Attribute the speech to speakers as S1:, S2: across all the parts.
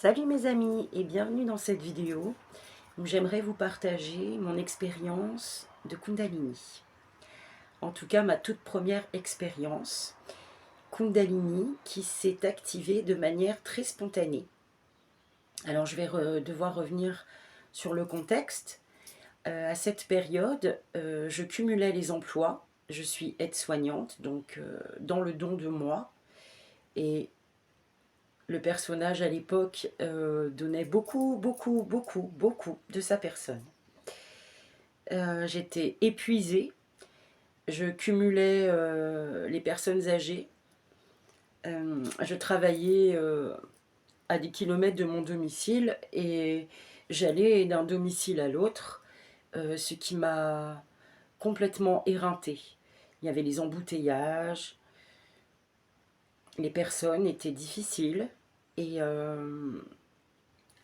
S1: Salut mes amis et bienvenue dans cette vidéo où j'aimerais vous partager mon expérience de Kundalini. En tout cas ma toute première expérience Kundalini qui s'est activée de manière très spontanée. Alors je vais devoir revenir sur le contexte. À cette période, je cumulais les emplois. Je suis aide-soignante, donc dans le don de moi. Et le personnage à l'époque donnait beaucoup de sa personne. J'étais épuisée, je cumulais les personnes âgées, je travaillais à des kilomètres de mon domicile et j'allais d'un domicile à l'autre, ce qui m'a complètement éreintée. Il y avait les embouteillages, les personnes étaient difficiles et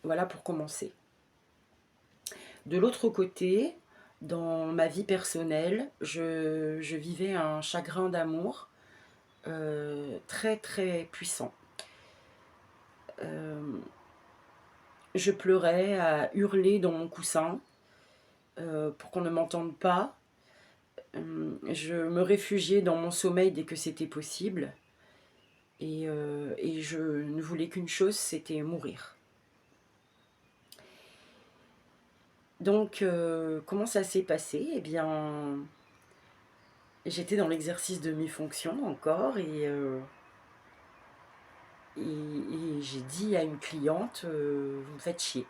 S1: voilà pour commencer. De l'autre côté, dans ma vie personnelle, je vivais un chagrin d'amour très puissant. Je pleurais à hurler dans mon coussin pour qu'on ne m'entende pas. Je me réfugiais dans mon sommeil dès que c'était possible. Et je ne voulais qu'une chose, c'était mourir. Donc, comment ça s'est passé? Eh bien, j'étais dans l'exercice de mes fonctions encore et j'ai dit à une cliente, vous me faites chier.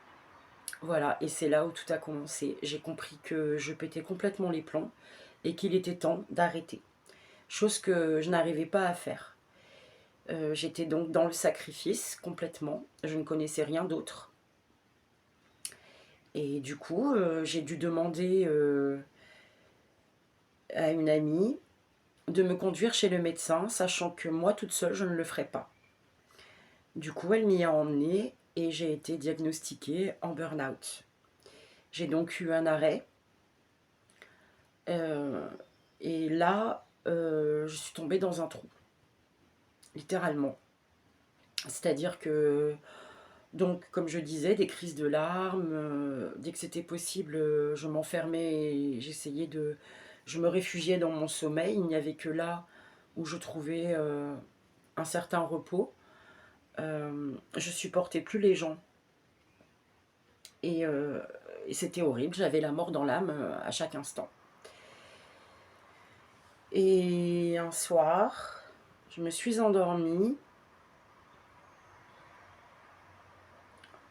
S1: Voilà, et c'est là où tout a commencé. J'ai compris que je pétais complètement les plombs et qu'il était temps d'arrêter. Chose que je n'arrivais pas à faire. J'étais donc dans le sacrifice complètement. Je ne connaissais rien d'autre. Et du coup, j'ai dû demander à une amie de me conduire chez le médecin, sachant que moi, toute seule, je ne le ferais pas. Du coup, elle m'y a emmenée et j'ai été diagnostiquée en burn-out. J'ai donc eu un arrêt. Et là, je suis tombée dans un trou, littéralement. C'est-à-dire que, donc, comme je disais, des crises de larmes, dès que c'était possible, je m'enfermais et j'essayais de... Je me réfugiais dans mon sommeil, il n'y avait que là où je trouvais un certain repos. Je supportais plus les gens. Et, et c'était horrible, j'avais la mort dans l'âme à chaque instant. Et un soir, je me suis endormie,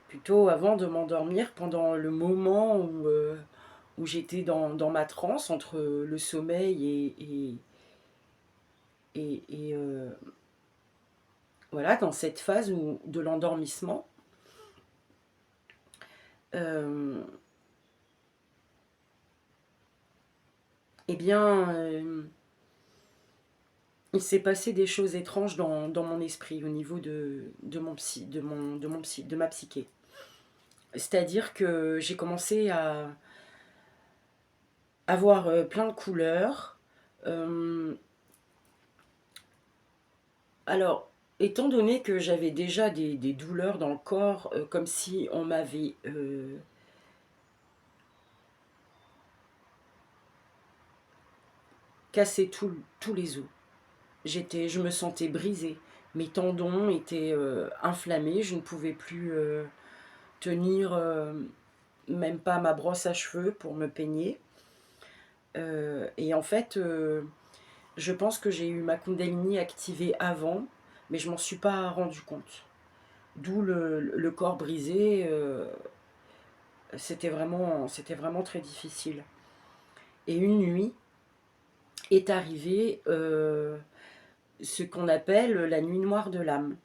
S1: plutôt avant de m'endormir, pendant le moment où j'étais dans ma transe, entre le sommeil et voilà, dans cette phase de l'endormissement. Eh bien, il s'est passé des choses étranges dans mon esprit au niveau de ma psyché. C'est-à-dire que j'ai commencé à avoir plein de couleurs. Alors, étant donné que j'avais déjà des douleurs dans le corps, comme si on m'avait cassé tous les os. Je me sentais brisée. Mes tendons étaient inflammés, je ne pouvais plus tenir même pas ma brosse à cheveux pour me peigner. Et en fait, je pense que j'ai eu ma Kundalini activée avant, mais je m'en suis pas rendu compte. D'où le corps brisé, c'était vraiment très difficile. Et une nuit est arrivée ce qu'on appelle la nuit noire de l'âme.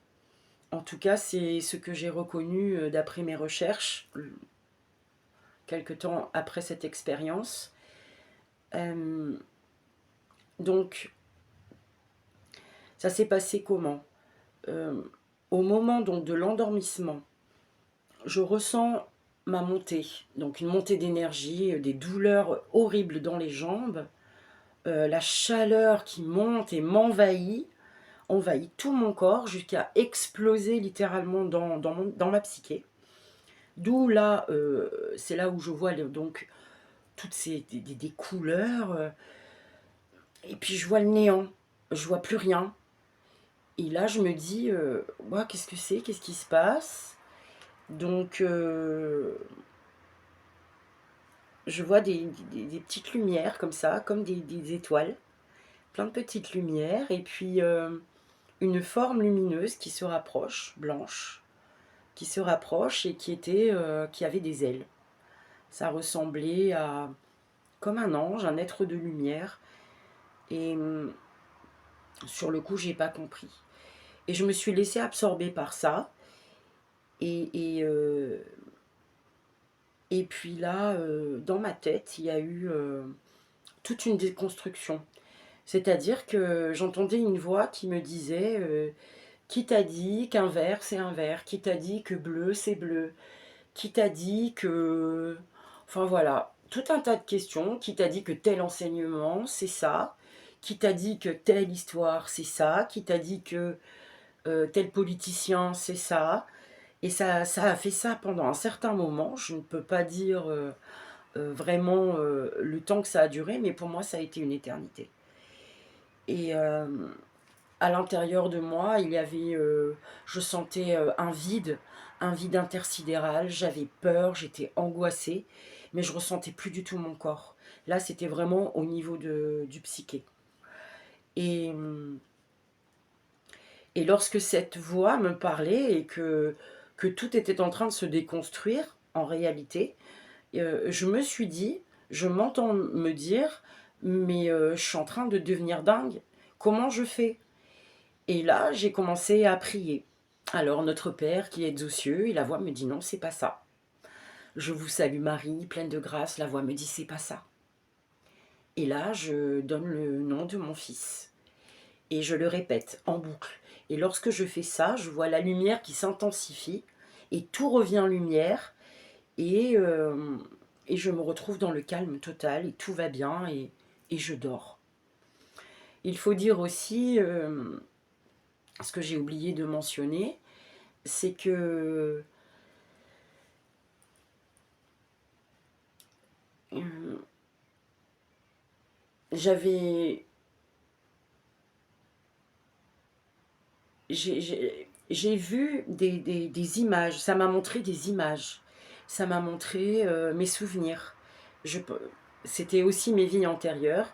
S1: En tout cas, c'est ce que j'ai reconnu d'après mes recherches, quelque temps après cette expérience. Donc, ça s'est passé comment? Au moment donc de l'endormissement, je ressens ma montée, donc une montée d'énergie, des douleurs horribles dans les jambes, la chaleur qui monte et m'envahit. envahi tout mon corps jusqu'à exploser littéralement dans ma psyché. D'où là, c'est là où je vois donc toutes des couleurs, et puis je vois le néant, je vois plus rien. Et là, je me dis, ouah, qu'est-ce que c'est? Qu'est-ce qui se passe? Donc, je vois des petites lumières comme ça, comme des étoiles, plein de petites lumières, et puis une forme lumineuse qui se rapproche, blanche, qui se rapproche et qui avait des ailes. Ça ressemblait à comme un ange, un être de lumière. Et sur le coup, j'ai pas compris. Et je me suis laissée absorber par ça. Et puis là, dans ma tête, il y a eu toute une déconstruction. C'est-à-dire que j'entendais une voix qui me disait qui t'a dit qu'un vert c'est un vert, qui t'a dit que bleu c'est bleu, qui t'a dit que... Enfin voilà, tout un tas de questions, qui t'a dit que tel enseignement c'est ça, qui t'a dit que telle histoire c'est ça, qui t'a dit que tel politicien c'est ça. Et ça a fait ça pendant un certain moment. Je ne peux pas dire vraiment le temps que ça a duré, mais pour moi ça a été une éternité. Et à l'intérieur de moi, il y avait, je sentais un vide intersidéral. J'avais peur, j'étais angoissée, mais je ressentais plus du tout mon corps. Là, c'était vraiment au niveau du psyché. Et, et lorsque cette voix me parlait et que tout était en train de se déconstruire, en réalité, je me suis dit, je m'entends me dire, mais je suis en train de devenir dingue. Comment je fais? Et là, j'ai commencé à prier. Alors, notre Père qui êtes aux cieux, et la voix me dit non, c'est pas ça. Je vous salue Marie, pleine de grâce, la voix me dit c'est pas ça. Et là, je donne le nom de mon fils. Et je le répète en boucle. Et lorsque je fais ça, je vois la lumière qui s'intensifie, et tout revient lumière, et, euh, et je me retrouve dans le calme total, et tout va bien, et je dors. Il faut dire aussi, ce que j'ai oublié de mentionner, c'est que j'avais j'ai vu des images, ça m'a montré des images, ça m'a montré mes souvenirs. Je, c'était aussi mes vies antérieures,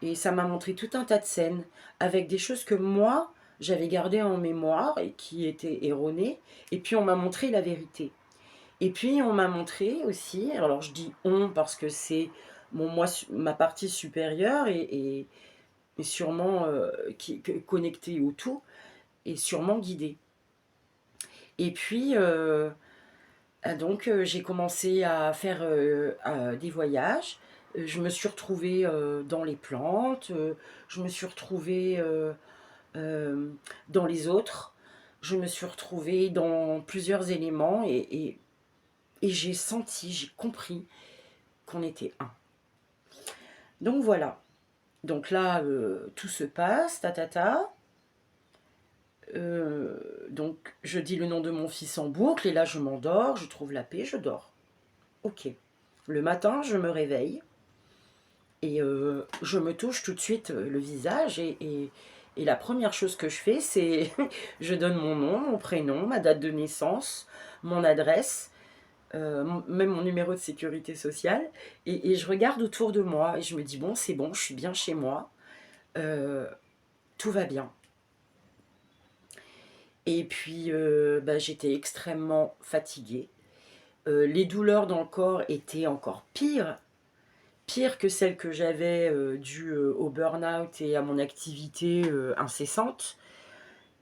S1: et ça m'a montré tout un tas de scènes avec des choses que moi j'avais gardées en mémoire et qui étaient erronées, et puis on m'a montré la vérité. Et puis on m'a montré aussi, alors je dis on parce que c'est moi, ma partie supérieure et sûrement connectée au tout, et sûrement guidée. Et puis, donc, j'ai commencé à faire des voyages. Je me suis retrouvée dans les plantes, je me suis retrouvée euh, dans les autres, je me suis retrouvée dans plusieurs éléments, et j'ai senti, j'ai compris qu'on était un. Donc voilà. Donc là, tout se passe, donc je dis le nom de mon fils en boucle, et là je m'endors, je trouve la paix, je dors. Ok. Le matin, je me réveille, et je me touche tout de suite le visage, et la première chose que je fais, c'est je donne mon nom, mon prénom, ma date de naissance, mon adresse, même mon numéro de sécurité sociale, et je regarde autour de moi, et je me dis bon, c'est bon, je suis bien chez moi, euh, tout va bien. Et puis j'étais extrêmement fatiguée. Les douleurs dans le corps étaient encore pire que celles que j'avais dues au burn-out et à mon activité incessante.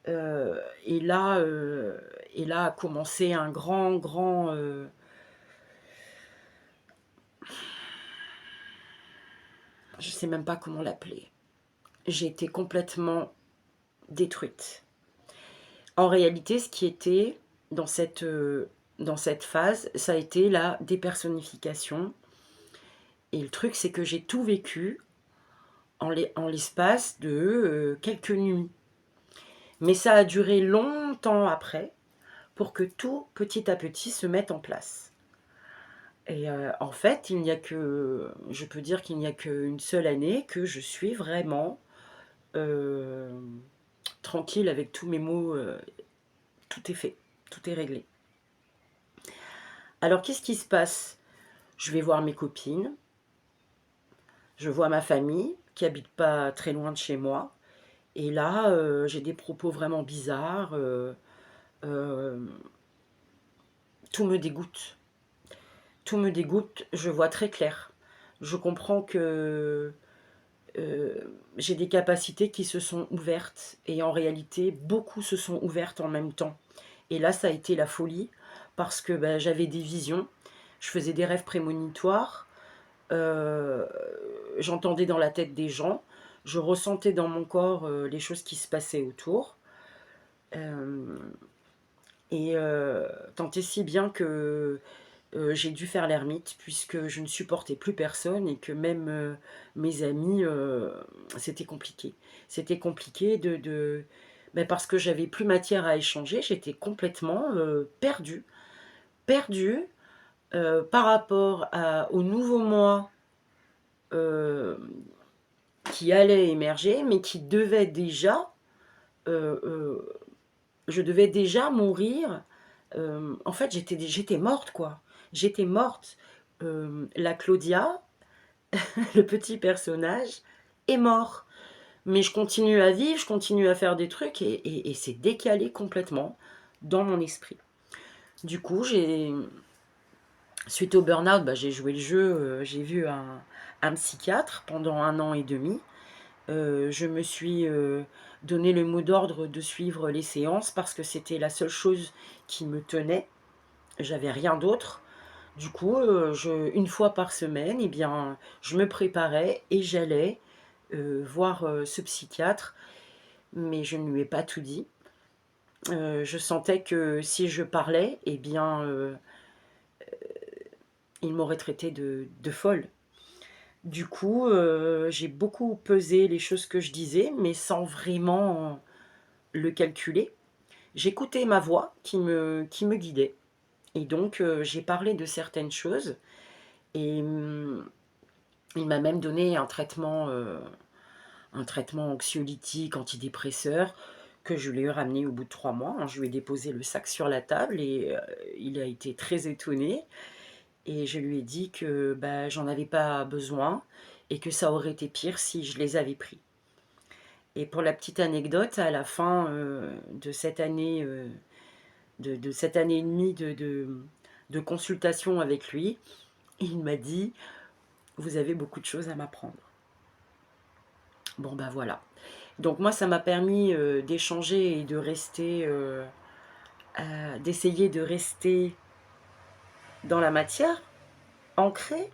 S1: Euh, et, là, euh, et là a commencé un grand... je ne sais même pas comment l'appeler. J'ai été complètement détruite. En réalité, ce qui était dans cette phase, ça a été la dépersonnification. Et le truc, c'est que j'ai tout vécu en l'espace de quelques nuits. Mais ça a duré longtemps après pour que tout, petit à petit, se mette en place. Et en fait, je peux dire qu'il n'y a qu'une seule année que je suis vraiment euh, tranquille avec tous mes mots, tout est fait, tout est réglé. Alors qu'est-ce qui se passe? Je vais voir mes copines, je vois ma famille qui habite pas très loin de chez moi, et là j'ai des propos vraiment bizarres, euh, tout me dégoûte. Tout me dégoûte, je vois très clair. Je comprends que euh, j'ai des capacités qui se sont ouvertes, et en réalité beaucoup se sont ouvertes en même temps. Et là ça a été la folie, parce que ben, j'avais des visions, je faisais des rêves prémonitoires, euh, j'entendais dans la tête des gens, je ressentais dans mon corps les choses qui se passaient autour. Euh, Tant et si bien que j'ai dû faire l'ermite, puisque je ne supportais plus personne, et que même mes amis, c'était compliqué. C'était compliqué ben parce que j'avais plus matière à échanger, j'étais complètement perdue. Perdue par rapport au nouveau moi euh, qui allait émerger, mais qui devait déjà, euh, euh, je devais déjà mourir. En fait, j'étais morte, quoi. J'étais morte. La Claudia, le petit personnage, est mort. Mais je continue à vivre, je continue à faire des trucs, et c'est décalé complètement dans mon esprit. Du coup, suite au burn-out, bah, j'ai joué le jeu, j'ai vu un psychiatre pendant 1 an et demi. Je me suis donné le mot d'ordre de suivre les séances parce que c'était la seule chose qui me tenait. J'avais rien d'autre. Du coup, une fois par semaine, eh bien, je me préparais et j'allais voir ce psychiatre, mais je ne lui ai pas tout dit. Je sentais que si je parlais, eh bien, il m'aurait traité de folle. Du coup, j'ai beaucoup pesé les choses que je disais, mais sans vraiment le calculer. J'écoutais ma voix qui me guidait. Et donc, j'ai parlé de certaines choses. Et il m'a même donné un traitement anxiolytique, antidépresseur, que je lui ai ramené au bout de 3 mois. Je lui ai déposé le sac sur la table, et il a été très étonné. Et je lui ai dit que bah, j'en avais pas besoin, et que ça aurait été pire si je les avais pris. Et pour la petite anecdote, à la fin de cette année, de cette année et demie de consultation avec lui, il m'a dit: vous avez beaucoup de choses à m'apprendre. Bon ben voilà. Donc moi, ça m'a permis d'échanger et de rester, d'essayer de rester dans la matière, ancrée,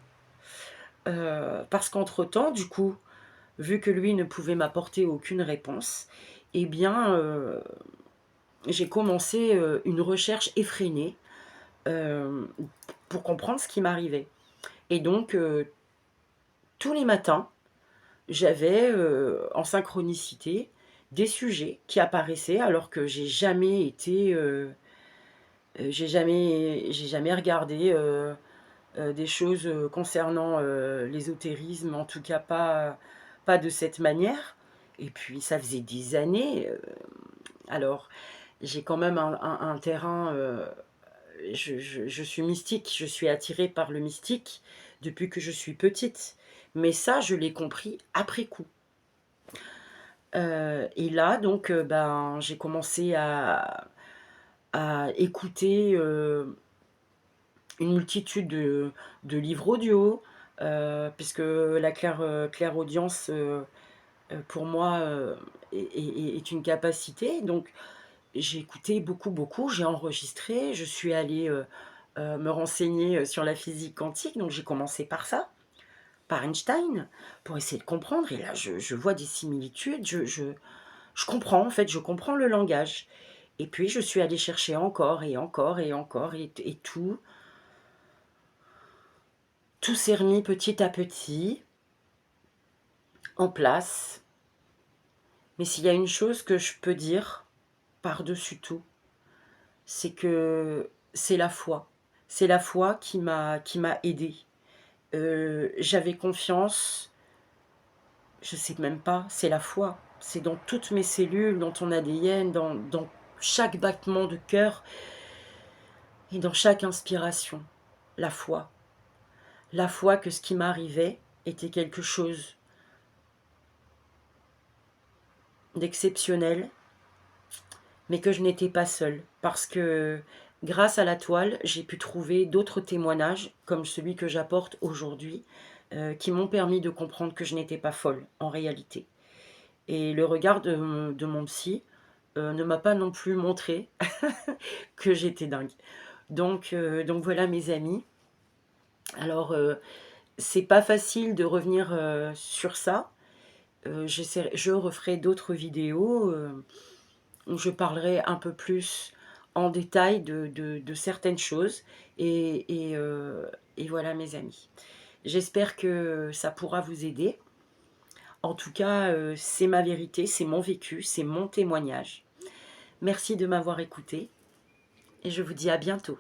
S1: parce qu'entre-temps, du coup, vu que lui ne pouvait m'apporter aucune réponse, eh bien, j'ai commencé une recherche effrénée euh, pour comprendre ce qui m'arrivait. Et donc, tous les matins, j'avais en synchronicité des sujets qui apparaissaient alors que j'ai jamais regardé des choses concernant l'ésotérisme, en tout cas pas de cette manière. Et puis ça faisait des années. Alors j'ai quand même un terrain. Je suis mystique, je suis attirée par le mystique depuis que je suis petite. Mais ça, je l'ai compris après coup. Et là, donc, ben, j'ai commencé à écouter une multitude de livres audio, puisque la clairaudience, pour moi, est une capacité. Donc, j'ai écouté beaucoup, beaucoup, j'ai enregistré, je suis allée me renseigner sur la physique quantique, donc j'ai commencé par ça, par Einstein, pour essayer de comprendre. Et là, je vois des similitudes, je comprends, en fait, je comprends le langage. Et puis, je suis allée chercher encore et encore et encore, et tout s'est remis petit à petit en place. Mais s'il y a une chose que je peux dire, par-dessus tout, c'est que c'est la foi. C'est la foi qui m'a aidée. J'avais confiance, je sais même pas, c'est la foi. C'est dans toutes mes cellules, dans ton ADN, dans chaque battement de cœur et dans chaque inspiration. La foi. La foi que ce qui m'arrivait était quelque chose d'exceptionnel, mais que je n'étais pas seule. Parce que grâce à la toile, j'ai pu trouver d'autres témoignages, comme celui que j'apporte aujourd'hui, qui m'ont permis de comprendre que je n'étais pas folle, en réalité. Et le regard de mon psy ne m'a pas non plus montré que j'étais dingue. Donc voilà mes amis. Alors, c'est pas facile de revenir sur ça. Je referai d'autres vidéos où je parlerai un peu plus en détail de certaines choses. Et voilà mes amis. J'espère que ça pourra vous aider. En tout cas, c'est ma vérité, c'est mon vécu, c'est mon témoignage. Merci de m'avoir écouté et je vous dis à bientôt.